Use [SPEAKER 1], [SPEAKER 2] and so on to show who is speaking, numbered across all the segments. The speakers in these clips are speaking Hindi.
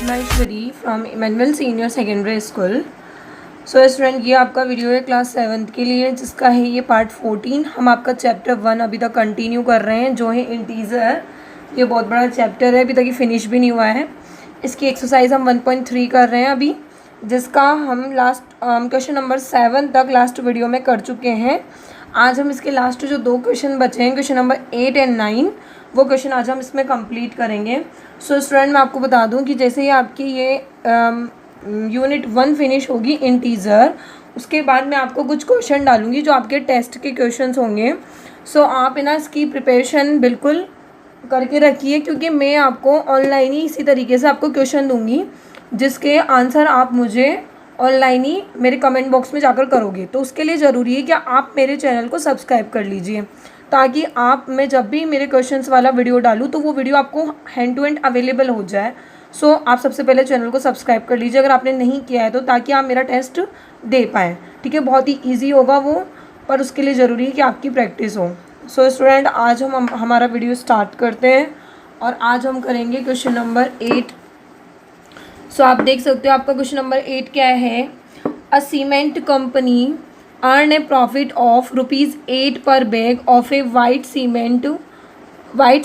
[SPEAKER 1] Maheshwari from Emmanuel Senior Secondary School. So student ये आपका वीडियो है क्लास 7th के लिए, जिसका है ये पार्ट 14। हम आपका चैप्टर 1 अभी तक कंटिन्यू कर रहे हैं, जो है इंटीजर। ये बहुत बड़ा चैप्टर है, अभी तक ये फिनिश भी नहीं हुआ है। इसकी एक्सरसाइज हम 1.3 कर रहे हैं अभी, जिसका हम लास्ट क्वेश्चन नंबर 7 तक लास्ट वीडियो में कर चुके हैं। आज हम इसके लास्ट जो 2 क्वेश्चन बचे हैं, क्वेश्चन नंबर 8 एंड 9, वो क्वेश्चन आज हम इसमें कंप्लीट करेंगे। सो स्टूडेंट मैं आपको बता दूं कि जैसे ही आपकी ये यूनिट 1 फिनिश होगी इंटीजर, उसके बाद मैं आपको कुछ क्वेश्चन डालूंगी जो आपके टेस्ट के क्वेश्चंस होंगे। सो आप ना इसकी प्रिपरेशन बिल्कुल करके रखिए, क्योंकि मैं आपको ऑनलाइन ही इसी तरीके से आपको क्वेश्चन दूंगी, जिसके आंसर आप मुझे ऑनलाइन ही मेरे कमेंट बॉक्स में जाकर करोगे। तो उसके लिए ज़रूरी है कि आप मेरे चैनल को सब्सक्राइब कर लीजिए, ताकि आप मैं जब भी मेरे क्वेश्चंस वाला वीडियो डालूँ तो वो वीडियो आपको हैंड टू हैंड अवेलेबल हो जाए। सो आप सबसे पहले चैनल को सब्सक्राइब कर लीजिए अगर आपने नहीं किया है तो, ताकि आप मेरा टेस्ट दे पाएँ। ठीक है, बहुत ही ईजी होगा वो, पर उसके लिए ज़रूरी है कि आपकी प्रैक्टिस हो। सो स्टूडेंट आज हम हमारा वीडियो स्टार्ट करते हैं, और आज हम करेंगे क्वेश्चन नंबर 8। सो आप देख सकते हो आपका क्वेश्चन नंबर 8 क्या है। A cement company earn a profit of ₹8 per bag of a white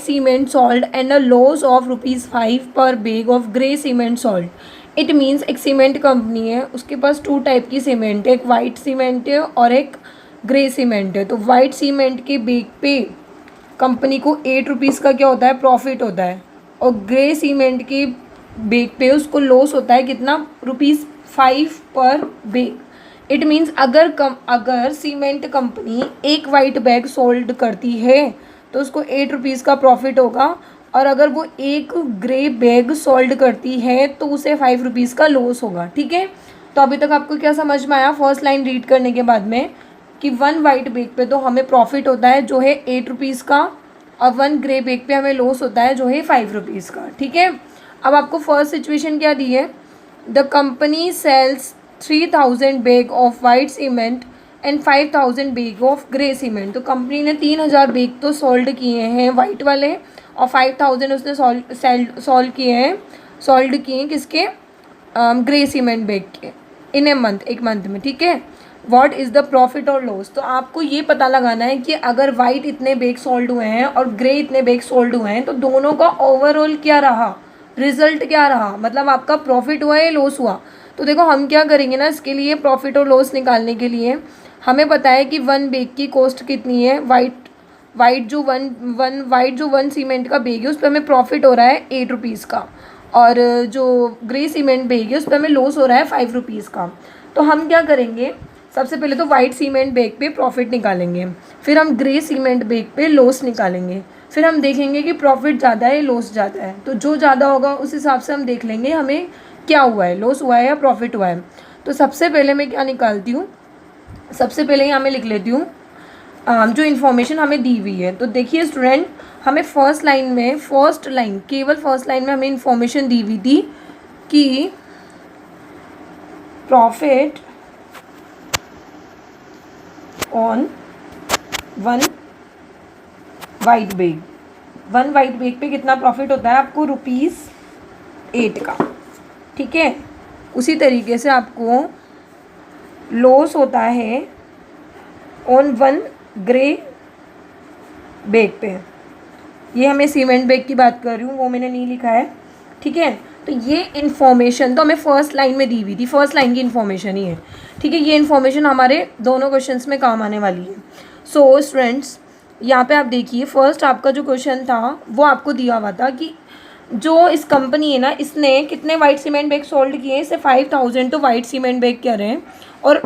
[SPEAKER 1] cement salt and a loss of ₹5 per bag of grey cement salt. It means एक सीमेंट कंपनी है, उसके पास 2 टाइप की सीमेंट है, एक वाइट सीमेंट है और एक ग्रे सीमेंट है। तो वाइट सीमेंट के बेग पे कंपनी को ₹8 का क्या होता है, प्रॉफिट होता है, और ग्रे सीमेंट के बेग पे उसको लॉस होता है कितना, ₹5 पर बेग। इट मीन्स अगर सीमेंट कंपनी एक वाइट बैग सोल्ड करती है तो उसको ₹8 का प्रॉफिट होगा, और अगर वो एक ग्रे बैग सोल्ड करती है तो उसे ₹5 का लॉस होगा। ठीक है, तो अभी तक आपको क्या समझ में आया फर्स्ट लाइन रीड करने के बाद में, कि 1 वाइट बैग पे तो हमें प्रॉफिट होता है जो है ₹8 का, और 1 ग्रे बैग पे हमें लॉस होता है जो है ₹5 का। ठीक है, अब आपको फर्स्ट सिचुएशन क्या दी है, the company sells 3000 bag of white cement and 5000 bag of grey cement. तो कंपनी ने 3000 बैग तो सोल्ड किए हैं वाइट वाले, और 5000 उसने सोल्ड किए हैं किसके, ग्रे सीमेंट बैग के, इन ए मंथ, एक मंथ में। ठीक है, व्हाट इज़ द प्रॉफिट और लॉस। तो आपको ये पता लगाना है कि अगर वाइट इतने बैग सोल्ड हुए हैं और ग्रे इतने बैग सोल्ड हुए हैं, तो दोनों का ओवरऑल क्या रहा, रिजल्ट क्या रहा, मतलब आपका प्रॉफिट हुआ या लॉस हुआ। तो देखो हम क्या करेंगे ना, इसके लिए प्रॉफिट और लॉस निकालने के लिए हमें पता है कि 1 बेग की कॉस्ट कितनी है, वाइट जो वन सीमेंट का बेग है उस पर हमें प्रॉफिट हो रहा है ₹8 का, और जो ग्रे सीमेंट बेग है उस पर हमें लॉस हो रहा है ₹5 का। तो हम क्या करेंगे, सबसे पहले तो वाइट सीमेंट बेग पे प्रॉफिट निकालेंगे, फिर हम ग्रे सीमेंट बेग पे लॉस निकालेंगे, फिर हम देखेंगे कि प्रॉफिट ज़्यादा है लॉस ज़्यादा है। तो जो ज़्यादा होगा उस हिसाब से हम देख लेंगे हमें क्या हुआ है, लॉस हुआ है या प्रॉफिट हुआ है। तो सबसे पहले मैं क्या निकालती हूँ, सबसे पहले यहाँ मैं लिख लेती हूँ जो इन्फॉर्मेशन हमें दी हुई है। तो देखिए स्टूडेंट, हमें फर्स्ट लाइन में हमें इन्फॉर्मेशन दी हुई थी कि प्रॉफिट ऑन 1 वाइट बेग पे कितना प्रॉफिट होता है आपको, ₹8 का। ठीक है, उसी तरीके से आपको लॉस होता है ऑन 1 ग्रे बेग पे। ये हमें सीमेंट बेग की बात कर रही हूँ, वो मैंने नहीं लिखा है। ठीक है, तो ये इन्फॉर्मेशन तो हमें फर्स्ट लाइन में दी हुई थी, फर्स्ट लाइन की इन्फॉर्मेशन ही है। ठीक है, ये इन्फॉर्मेशन हमारे दोनों क्वेश्चंस में काम आने वाली है। सो स्टूडेंट्स यहाँ पे आप देखिए, फर्स्ट आपका जो क्वेश्चन था वो आपको दिया हुआ था कि जो इस कंपनी है ना, इसने कितने वाइट सीमेंट बैग सोल्ड किए हैं, इसे 5000 तो वाइट सीमेंट बैग करें हैं, और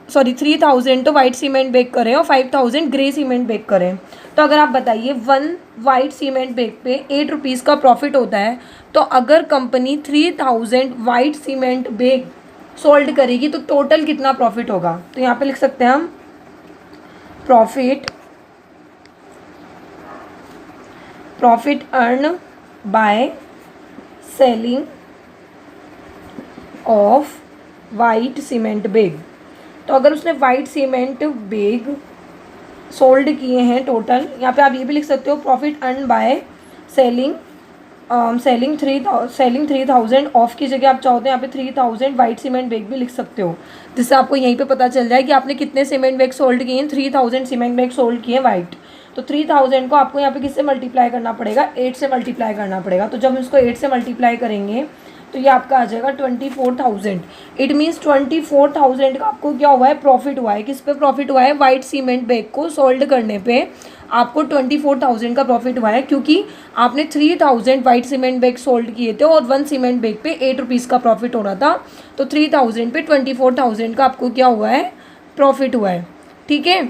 [SPEAKER 1] 3000 तो वाइट सीमेंट बैग करें और 5000 ग्रे सीमेंट बैग करें। तो अगर आप बताइए 1 वाइट सीमेंट बैग पे ₹8 का प्रॉफिट होता है, तो अगर company 3000 white cement bag sold करेगी तो टोटल कितना प्रॉफिट होगा। तो यहाँ पे लिख सकते हैं हम profit earn by selling of white cement bag. तो अगर उसने वाइट सीमेंट बैग सोल्ड किए हैं टोटल, यहाँ पे आप ये भी लिख सकते हो profit earn by selling selling 3000 of की जगह आप चाहो तो यहाँ पे 3000 वाइट सीमेंट बैग भी लिख सकते हो, जिससे आपको यहीं पे पता चल जाए कि आपने कितने सीमेंट बैग सोल्ड किए हैं। 3000 सीमेंट बैग सोल्ड किए वाइट। तो 3000 को आपको यहाँ पे किससे मल्टीप्लाई करना पड़ेगा, 8 से मल्टीप्लाई करना पड़ेगा। तो जब हम इसको 8 से मल्टीप्लाई करेंगे तो ये आपका आ जाएगा 24,000। इट मीन्स 24,000 का आपको क्या हुआ है, प्रॉफिट हुआ है। किस पे प्रॉफिट हुआ है, वाइट सीमेंट बैग को सोल्ड करने पे आपको 24,000 का प्रॉफिट हुआ है, क्योंकि आपने 3000 वाइट सीमेंट बैग सोल्ड किए थे और 1 सीमेंट बैग पे 8 रुपीज़ का प्रॉफिट हो रहा था। तो 3000 पे 24,000 का आपको क्या हुआ है, प्रॉफिट हुआ है। ठीक है,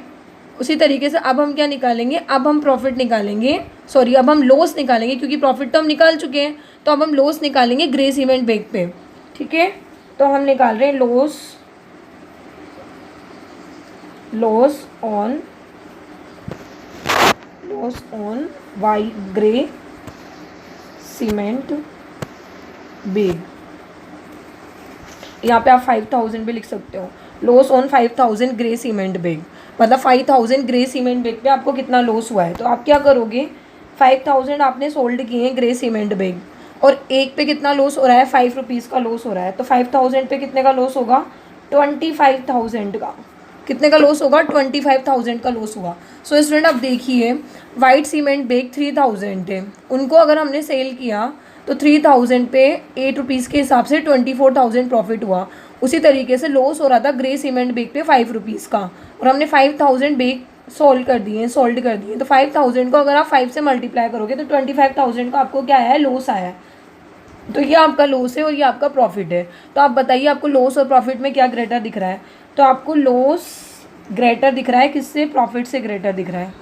[SPEAKER 1] उसी तरीके से अब हम क्या निकालेंगे, अब हम प्रॉफिट निकालेंगे, सॉरी अब हम लॉस निकालेंगे, क्योंकि प्रॉफिट तो हम निकाल चुके हैं। तो अब हम लॉस निकालेंगे ग्रे सीमेंट बैग पे। ठीक है, तो हम निकाल रहे हैं loss on white grey cement bag. यहाँ पे आप 5000 भी लिख सकते हो। Loss on 5000 grey cement bag, मतलब 5000 ग्रे सीमेंट बैग पे आपको कितना लॉस हुआ है। तो आप क्या करोगे, 5000 आपने सोल्ड किए हैं ग्रे सीमेंट बैग, और एक पे कितना लॉस हो रहा है, 5 रुपीज़ का लॉस हो रहा है। तो 5000 पे कितने का लॉस होगा, 25,000 का। कितने का लॉस होगा, 25,000 का लॉस हुआ। सो स्टूडेंट आप देखिए, वाइट सीमेंट बैग 3000 है, उनको अगर हमने सेल किया तो 3000 पे 8 रुपीज़ के हिसाब से 24,000 प्रॉफिट हुआ। उसी तरीके से लॉस हो रहा था ग्रे सीमेंट बैग पे 5 रुपीज़ का, और हमने 5000 बैग सोल्ड कर दिए। तो 5000 को अगर आप 5 से मल्टीप्लाई करोगे तो 25,000 का आपको क्या आया है, लॉस आया है। तो ये आपका लॉस है और ये आपका प्रॉफिट है। तो आप बताइए आपको लॉस और प्रॉफिट में क्या ग्रेटर दिख रहा है। तो आपको लॉस ग्रेटर दिख रहा है किससे, प्रॉफिट से ग्रेटर दिख रहा है।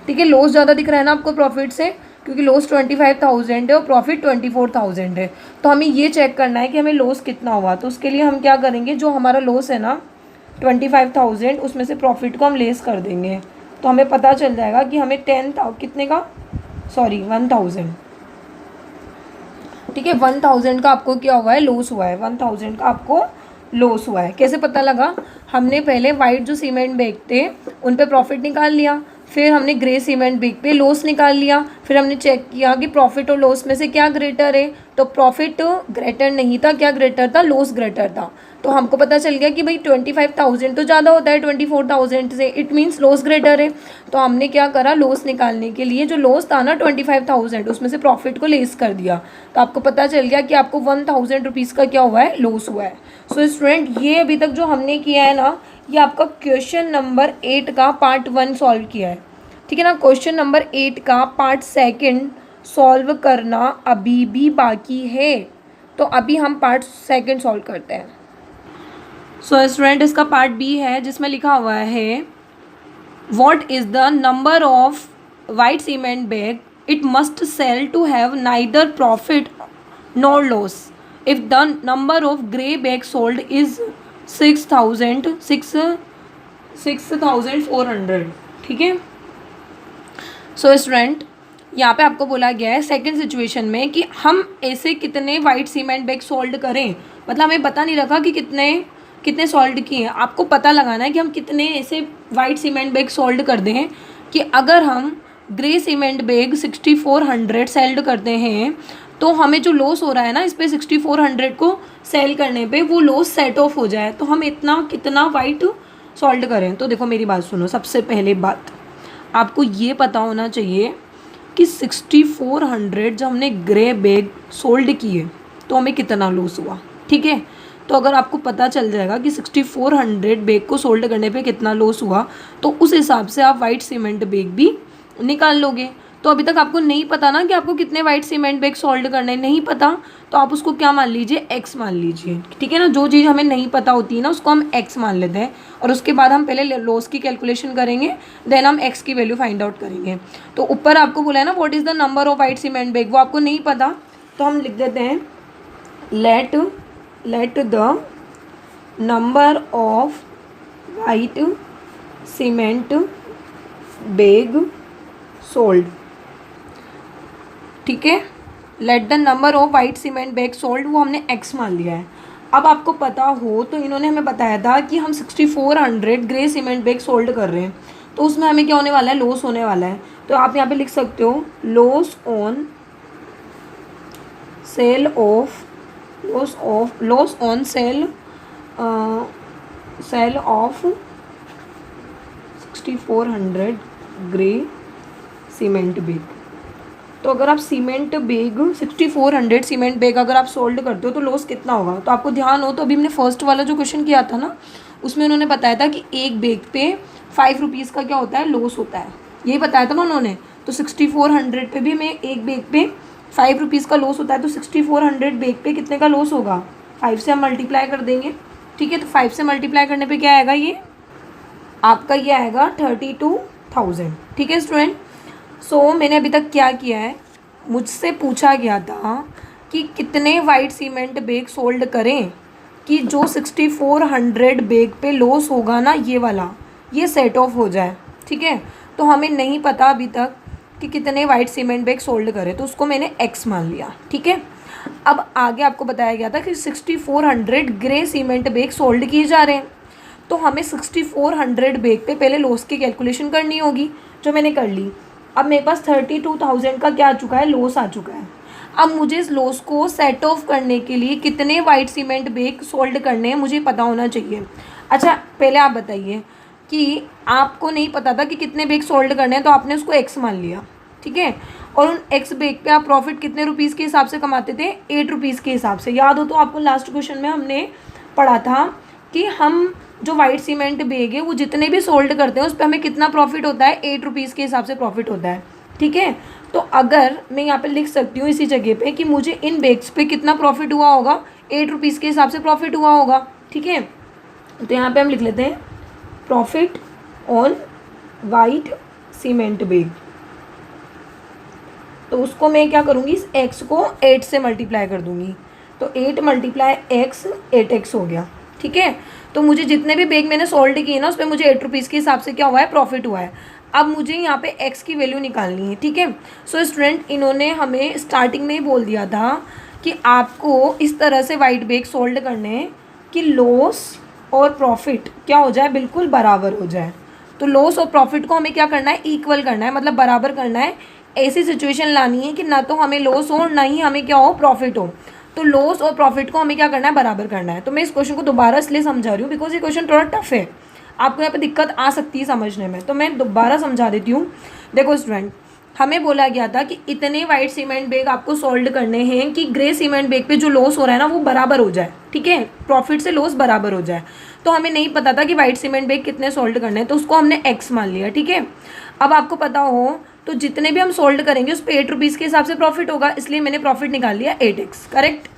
[SPEAKER 1] ठीक है, लॉस ज़्यादा दिख रहा है ना आपको प्रॉफिट से, क्योंकि लॉस 25,000 है और प्रॉफिट 24,000 है। तो हमें ये चेक करना है कि हमें लॉस कितना हुआ। तो उसके लिए हम क्या करेंगे, जो हमारा लॉस है ना 25,000, उसमें से प्रॉफिट को हम लेस कर देंगे। तो हमें पता चल जाएगा कि हमें 10,000 कितने का, सॉरी 1000, ठीक है 1000 का आपको क्या हुआ है, लॉस हुआ है। 1000 का आपको लॉस हुआ है। कैसे पता लगा, हमने पहले वाइट जो सीमेंट बैग थे उन पे प्रॉफिट निकाल लिया, फिर हमने ग्रे सीमेंट बैग पे लॉस निकाल लिया, फिर हमने चेक किया कि प्रॉफिट और लॉस में से क्या ग्रेटर है। तो प्रॉफिट ग्रेटर नहीं था, क्या ग्रेटर था, लॉस ग्रेटर था। तो हमको पता चल गया कि भाई 25,000 तो ज़्यादा होता है 24,000 से, इट मीन्स लॉस ग्रेटर है। तो हमने क्या करा, लॉस निकालने के लिए जो लॉस था ना 25,000, उसमें से प्रॉफिट को लेस कर दिया। तो आपको पता चल गया कि आपको 1000 रुपीज़ का क्या हुआ है, लॉस हुआ है। सो स्टूडेंट ये अभी तक जो हमने किया है ना, ये आपका क्वेश्चन नंबर 8 का पार्ट 1 सॉल्व किया है। ठीक है ना, क्वेश्चन नंबर 8 का पार्ट 2 सॉल्व करना अभी भी बाकी है। तो अभी हम पार्ट 2 सॉल्व करते हैं। सो स्टूडेंट इसका पार्ट बी है, जिसमें लिखा हुआ है what is the number of white cement bag it must sell to have neither profit nor loss if the number of grey bag sold is 6,400। ठीक है, सो स्टूडेंट यहाँ पे आपको बोला गया है सेकंड सिचुएशन में कि हम ऐसे कितने वाइट सीमेंट बैग सोल्ड करें। मतलब हमें पता नहीं रखा कि कितने सोल्ड किए हैं, आपको पता लगाना है कि हम कितने ऐसे वाइट सीमेंट बैग सोल्ड कर दें कि अगर हम ग्रे सीमेंट बैग 6,400 सेल्ड करते हैं तो हमें जो लॉस हो रहा है ना इस पे 6,400 को सेल करने पे वो लॉस सेट ऑफ हो जाए। तो हम कितना वाइट सोल्ड करें। तो देखो मेरी बात सुनो, सबसे पहले बात आपको ये पता होना चाहिए कि 6,400 जब हमने ग्रे बैग सोल्ड किए तो हमें कितना लॉस हुआ। ठीक है, तो अगर आपको पता चल जाएगा कि 6,400 बैग को सोल्ड करने पे कितना लॉस हुआ तो उस हिसाब से आप वाइट सीमेंट बैग भी निकाल लोगे। तो अभी तक आपको नहीं पता ना कि आपको कितने वाइट सीमेंट बैग सोल्ड करने, नहीं पता, तो आप उसको क्या मान लीजिए, एक्स मान लीजिए। ठीक है ना, जो चीज़ हमें नहीं पता होती है ना उसको हम एक्स मान लेते हैं, और उसके बाद हम पहले लॉस की कैलकुलेशन करेंगे, देन हम एक्स की वैल्यू फाइंड आउट करेंगे। तो ऊपर आपको बोला है ना what is the number of white cement bag, वो आपको नहीं पता, तो हम लिख देते हैं let the number of white cement bag sold. ठीक है, let the number of white cement bag sold वो हमने एक्स मान लिया है। अब आपको पता हो तो इन्होंने हमें बताया था कि हम 6,400 ग्रे सीमेंट बैग सोल्ड कर रहे हैं, तो उसमें हमें क्या होने वाला है, लॉस होने वाला है। तो आप यहाँ पे लिख सकते हो loss on sale of loss on sale of 6400 grey cement bag. तो अगर आप सीमेंट बेग 6400 सीमेंट बेग अगर आप सोल्ड करते हो तो लॉस कितना होगा। तो आपको ध्यान हो तो अभी हमने फर्स्ट वाला जो क्वेश्चन किया था ना, उसमें उन्होंने बताया था कि एक बेग पे 5 रुपीज़ का क्या होता है, लॉस होता है, यही बताया था ना उन्होंने। तो 6400 पे भी हमें एक बेग पे 5 रुपीज़ का लॉस होता है, तो 6400 बेग पे कितने का लॉस होगा, 5 से हम मल्टीप्लाई कर देंगे। ठीक है, तो 5 से मल्टीप्लाई करने पे क्या आएगा, ये आपका ये आएगा 32,000। ठीक है स्टूडेंट। सो मैंने अभी तक क्या किया है, मुझसे पूछा गया था कि कितने वाइट सीमेंट बेग सोल्ड करें कि जो 6400 बेग पे लॉस होगा ना, ये वाला, ये सेट ऑफ हो जाए। ठीक है, तो हमें नहीं पता अभी तक कि कितने वाइट सीमेंट बेग सोल्ड करें, तो उसको मैंने एक्स मान लिया। ठीक है, अब आगे आपको बताया गया था कि 6400 ग्रे सीमेंट बेग सोल्ड किए जा रहे हैं, तो हमें 6400 बेग पे पहले लॉस की कैलकुलेशन करनी होगी, जो मैंने कर ली। अब मेरे पास 32,000 का क्या आ चुका है, लॉस आ चुका है। अब मुझे इस लॉस को सेट ऑफ करने के लिए कितने वाइट सीमेंट बेग सोल्ड करने हैं मुझे पता होना चाहिए। अच्छा, पहले आप बताइए कि आपको नहीं पता था कि कितने बेग सोल्ड करने हैं, तो आपने उसको एक्स मान लिया। ठीक है, और उन एक्स बेग पे आप प्रॉफिट कितने रुपीज़ के हिसाब से कमाते थे, 8 रुपीज़ के हिसाब से। याद हो तो आपको लास्ट क्वेश्चन में हमने पढ़ा था कि हम जो वाइट सीमेंट बेग है वो जितने भी सोल्ड करते हैं उस पर हमें कितना प्रॉफिट होता है, 8 रुपीज़ के हिसाब से प्रॉफिट होता है। ठीक है, तो अगर मैं यहाँ पे लिख सकती हूँ इसी जगह पे कि मुझे इन बेग्स पे कितना प्रॉफिट हुआ होगा, 8 रुपीज़ के हिसाब से प्रॉफिट हुआ होगा। ठीक है, तो यहाँ पे हम लिख लेते हैं profit on white cement bag. तो उसको मैं क्या करूँगी, इस एक्स को 8 से मल्टीप्लाई कर दूँगी, तो 8 मल्टीप्लाई एक्स 8x हो गया। ठीक है, तो मुझे जितने भी बेग मैंने सोल्ड किए ना उस पर मुझे 8 रुपीज़ के हिसाब से क्या हुआ है, प्रॉफिट हुआ है। अब मुझे यहाँ पे x की वैल्यू निकालनी है। ठीक है, सो स्टूडेंट इन्होंने हमें स्टार्टिंग में ही बोल दिया था कि आपको इस तरह से वाइट बेग सोल्ड करने हैं कि लॉस और प्रॉफिट क्या हो जाए, बिल्कुल बराबर हो जाए। तो लॉस और प्रॉफिट को हमें क्या करना है, इक्वल करना है, मतलब बराबर करना है। ऐसी सिचुएशन लानी है कि ना तो हमें लॉस हो ना ही हमें क्या हो, प्रॉफिट हो। तो लॉस और प्रॉफिट को हमें क्या करना है, बराबर करना है। तो मैं इस क्वेश्चन को दोबारा इसलिए समझा रही हूँ बिकॉज ये क्वेश्चन थोड़ा टफ है, आपको यहाँ पे दिक्कत आ सकती है समझने में, तो मैं दोबारा समझा देती हूँ। देखो स्टूडेंट, हमें बोला गया था कि इतने वाइट सीमेंट बेग आपको सोल्ड करने हैं कि ग्रे सीमेंट बेग पे जो लॉस हो रहा है ना वो बराबर हो जाए। ठीक है, प्रॉफिट से लॉस बराबर हो जाए। तो हमें नहीं पता था कि वाइट सीमेंट बेग कितने सोल्ड करने हैं, तो उसको हमने एक्स मान लिया। ठीक है, अब आपको पता हो तो जितने भी हम सोल्ड करेंगे उस पर 8 रुपीज़ के हिसाब से प्रॉफिट होगा, इसलिए मैंने प्रॉफिट निकाल लिया 8x। करेक्ट।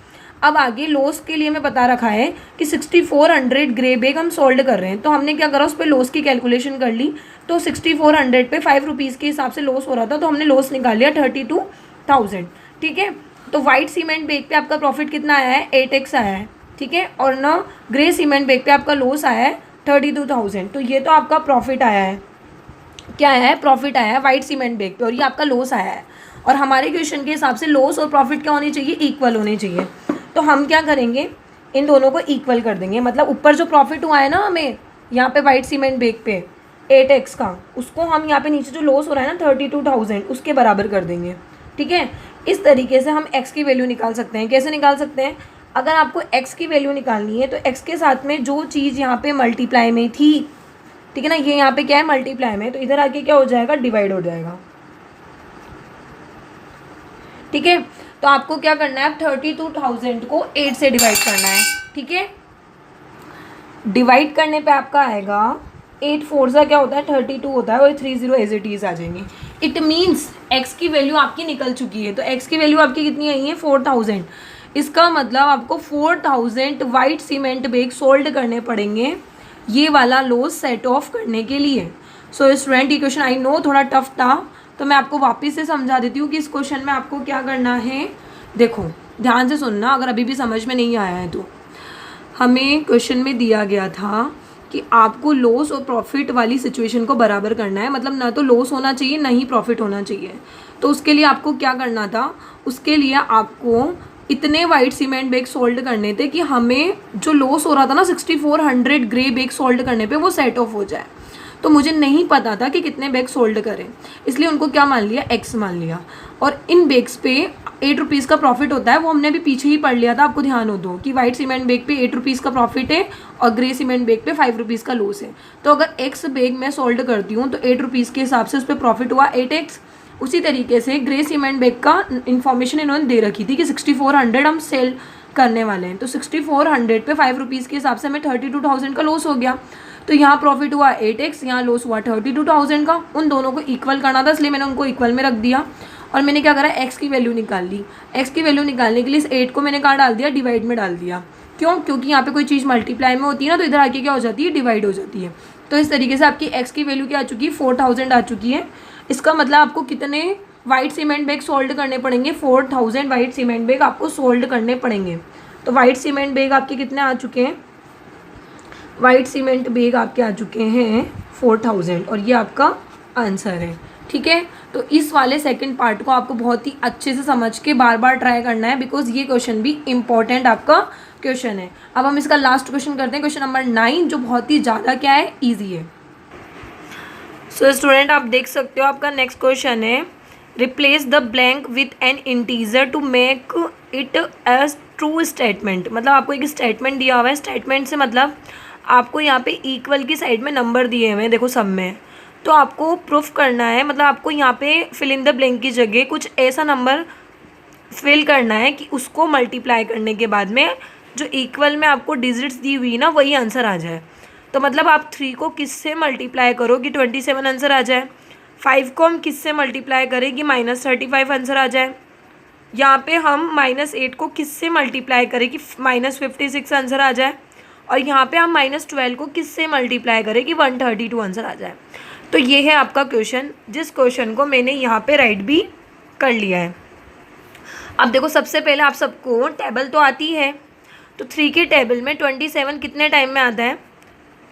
[SPEAKER 1] अब आगे लॉस के लिए मैं बता रखा है कि 6400 ग्रे बेग हम सोल्ड कर रहे हैं, तो हमने क्या करा, उस पर लॉस की कैलकुलेशन कर ली। तो 6400 पे 5 रुपीज़ के हिसाब से लॉस हो रहा था, तो हमने लॉस निकाल लिया 32,000। ठीक है, तो वाइट सीमेंट बेग पे आपका प्रॉफिट कितना आया है, 8x आया है। ठीक है, और ना ग्रे सीमेंट बेग पे आपका लॉस आया है 32,000। तो ये तो आपका प्रॉफिट आया है, क्या आया है, प्रॉफिट आया है वाइट सीमेंट बेग पे, और ये आपका लॉस आया है। और हमारे क्वेश्चन के हिसाब से लॉस और प्रॉफिट क्या होने चाहिए, इक्वल होने चाहिए। तो हम क्या करेंगे, इन दोनों को इक्वल कर देंगे। मतलब ऊपर जो प्रॉफिट हुआ है ना हमें यहाँ पे वाइट सीमेंट बेग पे 8x का, उसको हम यहाँ पे नीचे जो लॉस हो रहा है ना 32,000 उसके बराबर कर देंगे। ठीक है, इस तरीके से हम x की वैल्यू निकाल सकते हैं। कैसे निकाल सकते हैं, अगर आपको x की वैल्यू निकालनी है तो x के साथ में जो चीज़ यहाँ पे मल्टीप्लाई में थी, ठीक है ना, ये यहाँ पे क्या है, मल्टीप्लाई में, तो इधर आके क्या हो जाएगा, डिवाइड हो जाएगा। ठीक है, तो आपको क्या करना है, 32,000 को 8 से डिवाइड करना है। ठीक है, डिवाइड करने पे आपका आएगा 8 4 सा क्या होता है, 32 होता है, और 30 एज इट इज आ जाएंगे। इट मीन्स x की वैल्यू आपकी निकल चुकी है। तो x की वैल्यू आपकी कितनी आई है, 4000। इसका मतलब आपको 4000 वाइट सीमेंट बेग सोल्ड करने पड़ेंगे ये वाला लॉस सेट ऑफ करने के लिए। सो स्टूडेंट, ये क्वेश्चन आई नो थोड़ा टफ था, तो मैं आपको वापस से समझा देती हूँ कि इस क्वेश्चन में आपको क्या करना है। देखो ध्यान से सुनना, अगर अभी भी समझ में नहीं आया है तो। हमें क्वेश्चन में दिया गया था कि आपको लॉस और प्रॉफिट वाली सिचुएशन को बराबर करना है, मतलब ना तो लॉस होना चाहिए ना ही प्रॉफिट होना चाहिए। तो उसके लिए आपको क्या करना था, उसके लिए आपको इतने वाइट सीमेंट बेग सोल्ड करने थे कि हमें जो लॉस हो रहा था ना 6400 ग्रे बेग सोल्ड करने पे वो सेट ऑफ हो जाए। तो मुझे नहीं पता था कि कितने बेग सोल्ड करें, इसलिए उनको क्या मान लिया, एक्स मान लिया। और इन बेग्स पे ₹8 का प्रॉफिट होता है, वो हमने अभी पीछे ही पढ़ लिया था, आपको ध्यान हो तो, कि वाइट सीमेंट बेग पे ₹8 का प्रॉफिट है और ग्रे सीमेंट बेग पे ₹5 का लॉस है। तो अगर एक्स बेग मैं सोल्ड करती हूँ तो ₹8 के हिसाब से उस पर प्रॉफिट हुआ 8x। उसी तरीके से ग्रे सीमेंट बेग का इन्फॉर्मेशन इन्होंने दे रखी थी कि 6400 हम सेल करने वाले हैं, तो 6400 पे ₹5 के हिसाब से हमें 32,000 का लॉस हो गया। तो यहाँ प्रॉफिट हुआ 8x, यहाँ लॉस हुआ 32,000 का। उन दोनों को इक्वल करना था, इसलिए मैंने उनको इक्वल में रख दिया और मैंने क्या करा, x की वैल्यू निकाल ली। x की वैल्यू निकालने के लिए इस 8 को मैंने कहाँ डाल दिया, डिवाइड में डाल दिया। क्यों? क्योंकि यहाँ पे कोई चीज़ मल्टीप्लाई में होती है ना, तो इधर आके क्या हो जाती है, डिवाइड हो जाती है। तो इस तरीके से आपकी x की वैल्यू क्या आ चुकी है, 4000 आ चुकी है। इसका मतलब आपको कितने वाइट सीमेंट बैग सोल्ड करने पड़ेंगे, 4000 वाइट सीमेंट बैग आपको सोल्ड करने पड़ेंगे। तो वाइट सीमेंट बैग आपके कितने आ चुके हैं, वाइट सीमेंट बैग आपके आ चुके हैं 4000, और ये आपका आंसर है। ठीक है, तो इस वाले सेकंड पार्ट को आपको बहुत ही अच्छे से समझ के बार बार ट्राई करना है, बिकॉज ये क्वेश्चन भी इम्पॉर्टेंट आपका क्वेश्चन है। अब हम इसका लास्ट क्वेश्चन करते हैं, क्वेश्चन नंबर 9, जो बहुत ही ज़्यादा क्या है, ईजी है। सो स्टूडेंट आप देख सकते हो, आपका नेक्स्ट क्वेश्चन है, replace the blank with an integer to make it as true statement. मतलब आपको एक स्टेटमेंट दिया हुआ है, स्टेटमेंट से मतलब आपको यहाँ पे इक्वल की साइड में नंबर दिए हुए हैं, देखो सब में, तो आपको प्रूफ करना है, मतलब आपको यहाँ पे फिल इन द ब्लैंक की जगह कुछ ऐसा नंबर फिल करना है कि उसको मल्टीप्लाई करने के बाद में जो इक्वल में आपको डिजिट्स दी हुई ना, वही आंसर आ जाए। तो मतलब आप 3 को किससे मल्टीप्लाई करो कि 27 आंसर आ जाए, 5 को हम किससे मल्टीप्लाई करें कि -35 आंसर आ जाए, यहाँ पे हम -8 को किससे मल्टीप्लाई करें कि -56 आंसर आ जाए, और यहाँ पे हम -12 को किससे मल्टीप्लाई करें कि 132 आंसर आ जाए। तो ये है आपका क्वेश्चन, जिस क्वेश्चन को मैंने यहाँ पे राइट भी कर लिया है। अब देखो, सबसे पहले आप सबको टेबल तो आती है, तो 3 के टेबल में 27 कितने टाइम में आता है,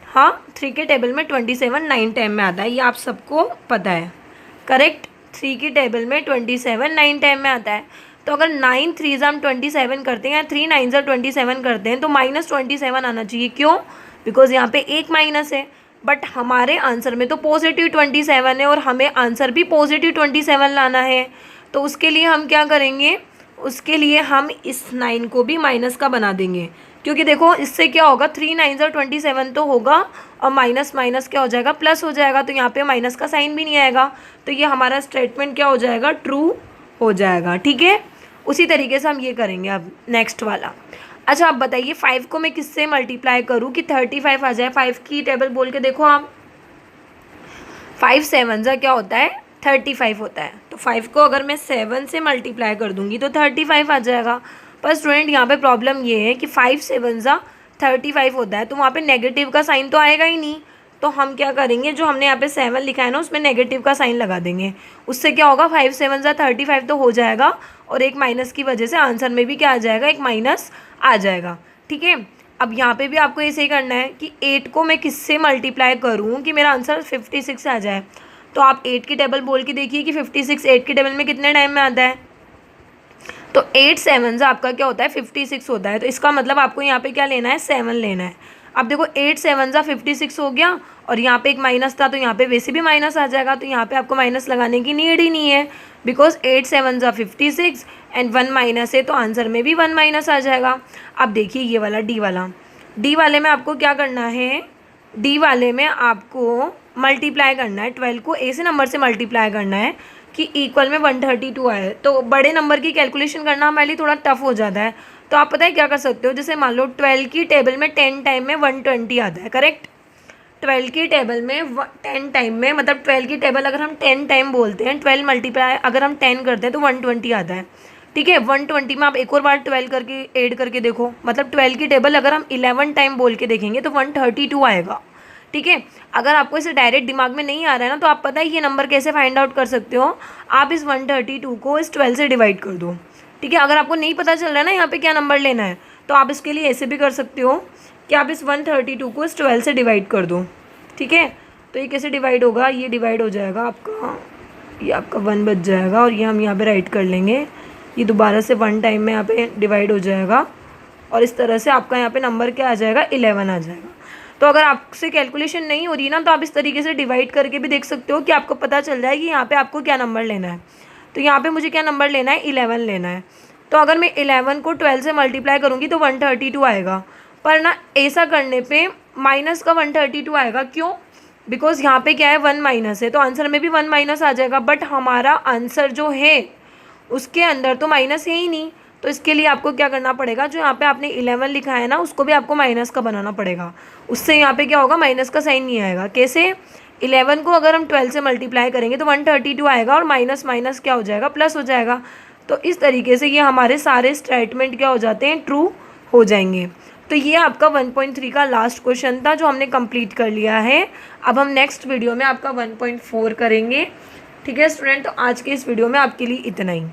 [SPEAKER 1] हाँ 3 के टेबल में 27 9 टाइम में आता है, ये आप सबको पता है, करेक्ट। 3 की टेबल में 27 9 टाइम में आता है। तो अगर 9 3 हम 27 करते हैं, 3 9 27 करते हैं, तो -27 आना चाहिए। क्यों? बिकॉज यहाँ पे एक माइनस है, बट हमारे आंसर में तो पॉजिटिव 27 है और हमें आंसर भी पॉजिटिव 27 लाना है। तो उसके लिए हम क्या करेंगे, उसके लिए हम इस 9 को भी माइनस का बना देंगे, क्योंकि देखो इससे क्या होगा, 3 9 27 तो होगा और माइनस माइनस क्या हो जाएगा, प्लस हो जाएगा, तो यहाँ पे माइनस का साइन भी नहीं आएगा, तो ये हमारा स्टेटमेंट क्या हो जाएगा, ट्रू हो जाएगा। ठीक है, उसी तरीके से हम ये करेंगे। अब नेक्स्ट वाला, अच्छा आप बताइए 5 को मैं किससे मल्टीप्लाई करूँ कि 35 आ जाए। 5 की टेबल बोल के देखो आप, 5 7 जा क्या होता है, 35 होता है। तो 5 को अगर मैं 7 से मल्टीप्लाई कर दूंगी तो 35 आ जाएगा। पर स्टूडेंट यहाँ पे प्रॉब्लम ये है कि 5 7 जा 35 होता है, तो वहाँ पे नेगेटिव का साइन तो आएगा ही नहीं। तो हम क्या करेंगे, जो हमने यहाँ पे 7 लिखा है ना, उसमें नेगेटिव का साइन लगा देंगे। उससे क्या होगा, 5 7 जा 35 तो हो जाएगा, और एक माइनस की वजह से आंसर में भी क्या आ जाएगा, एक माइनस आ जाएगा। ठीक है, अब यहाँ पे भी आपको ऐसे ही करना है कि 8 को मैं किससे मल्टीप्लाई करूँ कि मेरा आंसर 56 आ जाए। तो आप 8 की टेबल बोल के देखिए कि 56 8 की टेबल में कितने टाइम में आता है। तो 8 7 आपका क्या होता है, 56 होता है। तो इसका मतलब आपको यहाँ पे क्या लेना है, 7 लेना है। अब देखो 8 7 56 हो गया, और यहाँ पे एक माइनस था, तो यहाँ पे वैसे भी माइनस आ जाएगा, तो यहाँ पे आपको माइनस लगाने की नीड ही नहीं है, बिकॉज 8 7 56 एंड 1 माइनस है, तो आंसर में भी 1 माइनस आ जाएगा। अब देखिए ये वाला डी वाले में आपको क्या करना है, डी वाले में आपको मल्टीप्लाई करना है, 12 को ऐसे नंबर से मल्टीप्लाई करना है कि इक्वल में 132 आए। तो बड़े नंबर की कैलकुलेशन करना हमारे लिए थोड़ा टफ हो जाता है। तो आप पता है क्या कर सकते हो, जैसे मान लो 12 की टेबल में 10 टाइम में 120 आता है, करेक्ट। 12 की टेबल में 10 टाइम में, मतलब 12 की टेबल अगर हम 10 टाइम बोलते हैं, 12 मल्टीप्लाई अगर हम 10 करते हैं तो 120 आता है। ठीक है, 120 में आप एक और बार 12 करके ऐड करके देखो, मतलब 12 की टेबल अगर हम 11 टाइम बोल के देखेंगे तो 132 आएगा। ठीक है, अगर आपको इसे डायरेक्ट दिमाग में नहीं आ रहा है ना, तो आप पता है ये नंबर कैसे फाइंड आउट कर सकते हो, आप इस 132 को इस 12 से डिवाइड कर दो। ठीक है, अगर आपको नहीं पता चल रहा है ना यहाँ पे क्या नंबर लेना है, तो आप इसके लिए ऐसे भी कर सकते हो कि आप इस 132 को इस 12 से डिवाइड कर दो। ठीक है, तो ये कैसे डिवाइड होगा, ये डिवाइड हो जाएगा आपका, ये आपका 1 बच जाएगा, और ये हम यहाँ पे राइट कर लेंगे, ये दोबारा से 1 टाइम में यहाँ पे डिवाइड हो जाएगा, और इस तरह से आपका यहाँ पे नंबर क्या आ जाएगा, 11 आ जाएगा। तो अगर आपसे कैलकुलेशन नहीं हो रही ना, तो आप इस तरीके से डिवाइड करके भी देख सकते हो कि आपको पता चल जाए कि यहाँ पे आपको क्या नंबर लेना है। तो यहाँ पे मुझे क्या नंबर लेना है, 11 लेना है। तो अगर मैं 11 को 12 से मल्टीप्लाई करूँगी तो 132 आएगा, पर ना ऐसा करने पे माइनस का 132 आएगा। क्यों? बिकॉज यहाँ पे क्या है, 1 माइनस है, तो आंसर में भी 1 माइनस आ जाएगा, बट हमारा आंसर जो है उसके अंदर तो माइनस है ही नहीं। तो इसके लिए आपको क्या करना पड़ेगा, जो यहाँ पे आपने 11 लिखा है ना उसको भी आपको माइनस का बनाना पड़ेगा। उससे यहाँ पे क्या होगा, माइनस का साइन नहीं आएगा। कैसे? 11 को अगर हम 12 से मल्टीप्लाई करेंगे तो 132 आएगा, और माइनस माइनस क्या हो जाएगा, प्लस हो जाएगा। तो इस तरीके से ये हमारे सारे स्टेटमेंट क्या हो जाते हैं, ट्रू हो जाएंगे। तो ये आपका 1.3 का लास्ट क्वेश्चन था जो हमने कंप्लीट कर लिया है। अब हम नेक्स्ट वीडियो में आपका 1.4 करेंगे। ठीक है स्टूडेंट, तो आज के इस वीडियो में आपके लिए इतना ही।